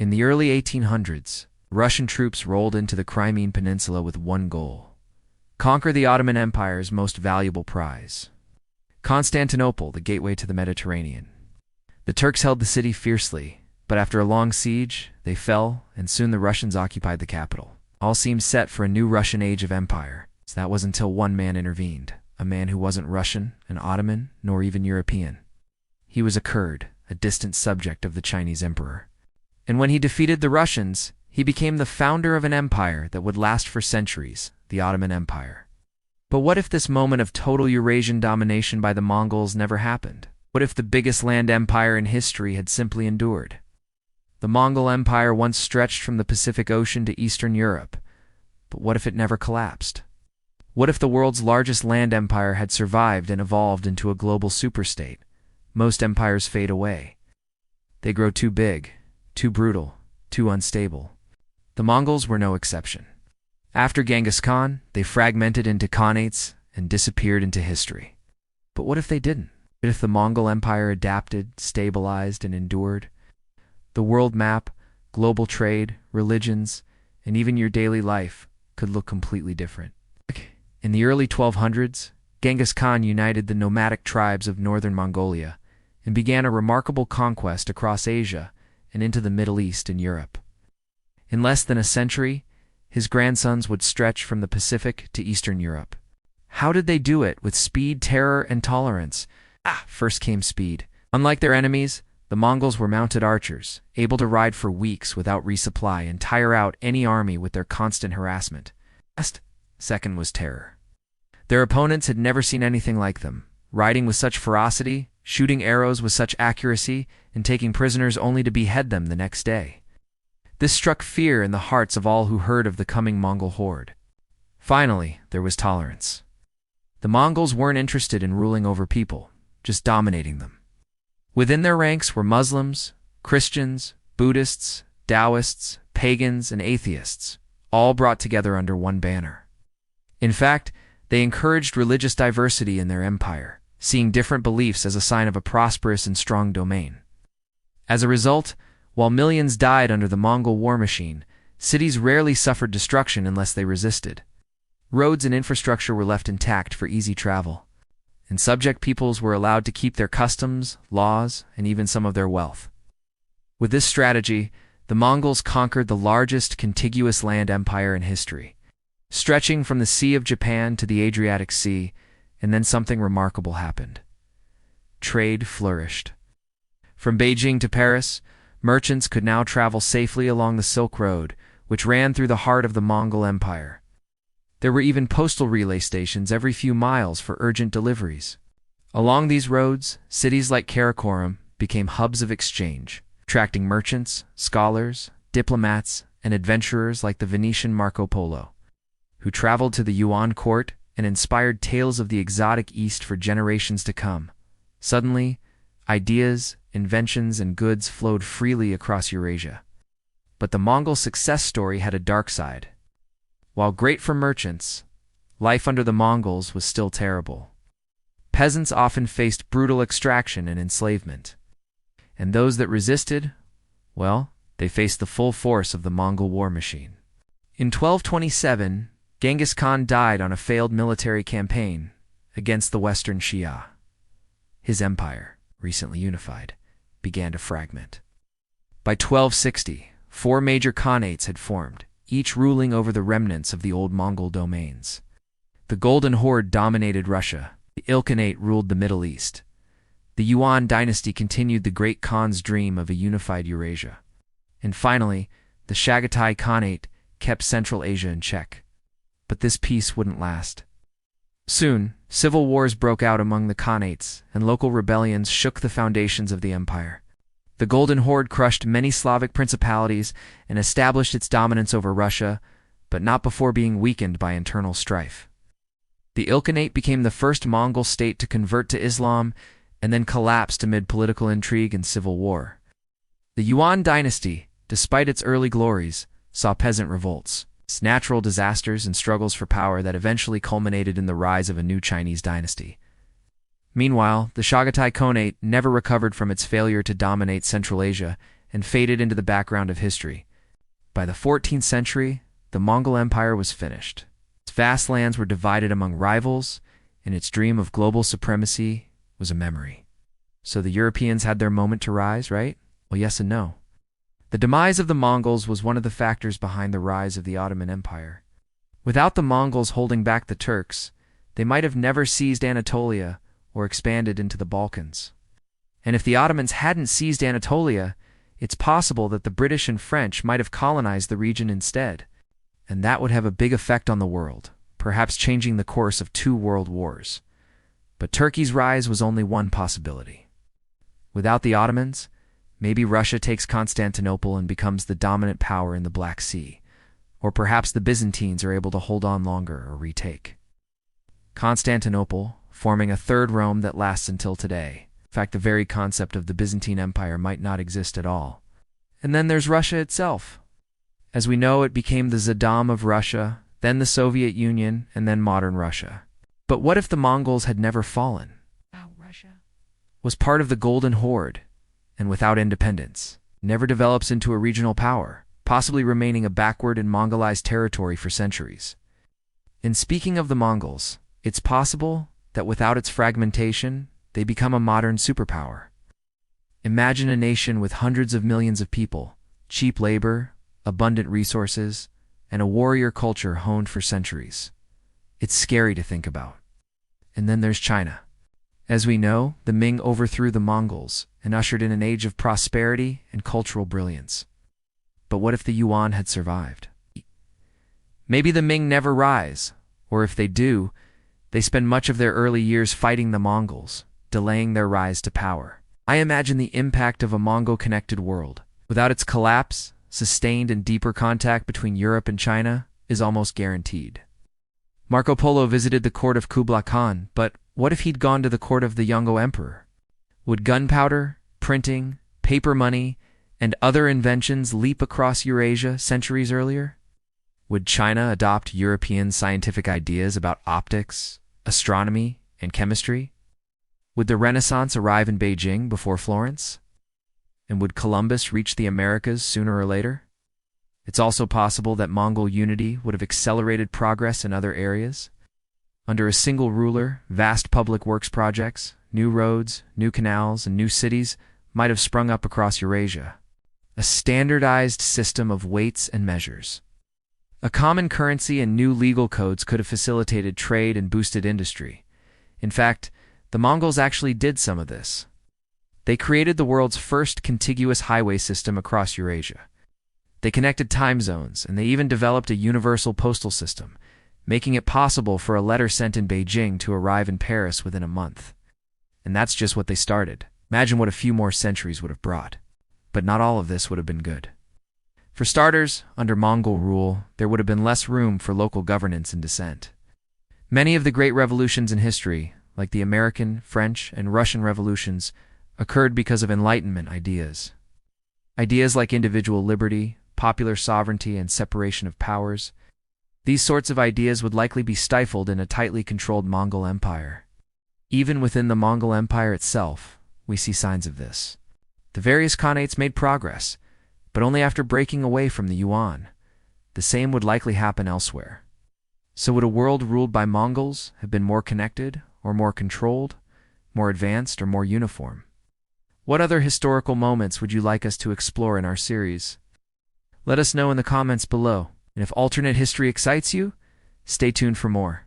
In the early 1800s, Russian troops rolled into the Crimean Peninsula with one goal: conquer the Ottoman Empire's most valuable prize, Constantinople, the gateway to the Mediterranean. The Turks held the city fiercely, but after a long siege, they fell, and soon the Russians occupied the capital. All seemed set for a new Russian age of empire. So that was until one man intervened, a man who wasn't Russian, an Ottoman, nor even European. He was a Kurd, a distant subject of the Chinese emperor. And when he defeated the Russians, he became the founder of an empire that would last for centuries, the Ottoman Empire. But what if this moment of total Eurasian domination by the Mongols never happened? What if the biggest land empire in history had simply endured? The Mongol Empire once stretched from the Pacific Ocean to Eastern Europe, but what if it never collapsed? What if the world's largest land empire had survived and evolved into a global superstate? Most empires fade away. They grow too big, too brutal, too unstable. The Mongols were no exception. After Genghis Khan, they fragmented into khanates and disappeared into history. But what if they didn't? What if the Mongol Empire adapted, stabilized, and endured? The world map, global trade, religions, and even your daily life could look completely different. In the early 1200s, Genghis Khan united the nomadic tribes of northern Mongolia and began a remarkable conquest across Asia and into the Middle East and Europe. In less than a century, his grandsons would stretch from the Pacific to Eastern Europe. How did they do it? With speed, terror, and tolerance? First came speed. Unlike their enemies, the Mongols were mounted archers, able to ride for weeks without resupply and tire out any army with their constant harassment. Second was terror. Their opponents had never seen anything like them, riding with such ferocity, shooting arrows with such accuracy, and taking prisoners only to behead them the next day. This struck fear in the hearts of all who heard of the coming Mongol horde. Finally, there was tolerance. The Mongols weren't interested in ruling over people, just dominating them. Within their ranks were Muslims, Christians, Buddhists, Taoists, pagans, and atheists, all brought together under one banner. In fact, they encouraged religious diversity in their empire, seeing different beliefs as a sign of a prosperous and strong domain. As a result, while millions died under the Mongol war machine, cities rarely suffered destruction unless they resisted. Roads and infrastructure were left intact for easy travel, and subject peoples were allowed to keep their customs, laws, and even some of their wealth. With this strategy, the Mongols conquered the largest contiguous land empire in history, stretching from the Sea of Japan to the Adriatic Sea, and then something remarkable happened. Trade flourished. From Beijing to Paris, merchants could now travel safely along the Silk Road, which ran through the heart of the Mongol Empire. There were even postal relay stations every few miles for urgent deliveries. Along these roads, cities like Karakoram became hubs of exchange, attracting merchants, scholars, diplomats, and adventurers like the Venetian Marco Polo, who traveled to the Yuan court and inspired tales of the exotic East for generations to come. Suddenly, ideas, inventions, and goods flowed freely across Eurasia. But the Mongol success story had a dark side. While great for merchants, life under the Mongols was still terrible. Peasants often faced brutal extraction and enslavement. And those that resisted, well, they faced the full force of the Mongol war machine. In 1227, Genghis Khan died on a failed military campaign against the Western Xia. His empire, recently unified, began to fragment. By 1260, 4 major khanates had formed, each ruling over the remnants of the old Mongol domains. The Golden Horde dominated Russia, the Ilkhanate ruled the Middle East. The Yuan dynasty continued the great Khan's dream of a unified Eurasia. And finally, the Chagatai Khanate kept Central Asia in check. But this peace wouldn't last. Soon, civil wars broke out among the khanates, and local rebellions shook the foundations of the empire. The Golden Horde crushed many Slavic principalities and established its dominance over Russia, but not before being weakened by internal strife. The Ilkhanate became the first Mongol state to convert to Islam and then collapsed amid political intrigue and civil war. The Yuan dynasty, despite its early glories, saw peasant revolts, natural disasters, and struggles for power that eventually culminated in the rise of a new Chinese dynasty. Meanwhile, the Chagatai Khanate never recovered from its failure to dominate Central Asia and faded into the background of history. By the 14th century, the Mongol Empire was finished. Its vast lands were divided among rivals, and its dream of global supremacy was a memory. So the Europeans had their moment to rise, right? Well, yes and no. The demise of the Mongols was one of the factors behind the rise of the Ottoman Empire. Without the Mongols holding back the Turks, they might have never seized Anatolia or expanded into the Balkans. And if the Ottomans hadn't seized Anatolia, it's possible that the British and French might have colonized the region instead. And that would have a big effect on the world, perhaps changing the course of 2 world wars. But Turkey's rise was only one possibility. Without the Ottomans, maybe Russia takes Constantinople and becomes the dominant power in the Black Sea. Or perhaps the Byzantines are able to hold on longer or retake Constantinople, forming a third Rome that lasts until today. In fact, the very concept of the Byzantine Empire might not exist at all. And then there's Russia itself. As we know, it became the Tsardom of Russia, then the Soviet Union, and then modern Russia. But what if the Mongols had never fallen? Russia was part of the Golden Horde, and without independence, never develops into a regional power, possibly remaining a backward and Mongolized territory for centuries. In speaking of the Mongols, it's possible that without its fragmentation, they become a modern superpower. Imagine a nation with hundreds of millions of people, cheap labor, abundant resources, and a warrior culture honed for centuries. It's scary to think about. And then there's China. As we know, the Ming overthrew the Mongols and ushered in an age of prosperity and cultural brilliance. But what if the Yuan had survived? Maybe the Ming never rise, or if they do, they spend much of their early years fighting the Mongols, delaying their rise to power. I imagine the impact of a Mongol-connected world, without its collapse, sustained and deeper contact between Europe and China, is almost guaranteed. Marco Polo visited the court of Kublai Khan, but what if he'd gone to the court of the Yongo Emperor? Would gunpowder, printing, paper money, and other inventions leap across Eurasia centuries earlier? Would China adopt European scientific ideas about optics, astronomy, and chemistry? Would the Renaissance arrive in Beijing before Florence? And would Columbus reach the Americas sooner or later? It's also possible that Mongol unity would have accelerated progress in other areas. Under a single ruler, vast public works projects, new roads, new canals, and new cities might have sprung up across Eurasia. A standardized system of weights and measures. A common currency and new legal codes could have facilitated trade and boosted industry. In fact, the Mongols actually did some of this. They created the world's first contiguous highway system across Eurasia. They connected time zones, and they even developed a universal postal system, making it possible for a letter sent in Beijing to arrive in Paris within a month. And that's just what they started. Imagine what a few more centuries would have brought. But not all of this would have been good. For starters, under Mongol rule, there would have been less room for local governance and dissent. Many of the great revolutions in history, like the American, French, and Russian revolutions, occurred because of Enlightenment ideas. Ideas like individual liberty, popular sovereignty, and separation of powers. These sorts of ideas would likely be stifled in a tightly controlled Mongol empire. Even within the Mongol Empire itself, we see signs of this. The various khanates made progress, but only after breaking away from the Yuan. The same would likely happen elsewhere. So would a world ruled by Mongols have been more connected, or more controlled, more advanced, or more uniform? What other historical moments would you like us to explore in our series? Let us know in the comments below, and if alternate history excites you, stay tuned for more.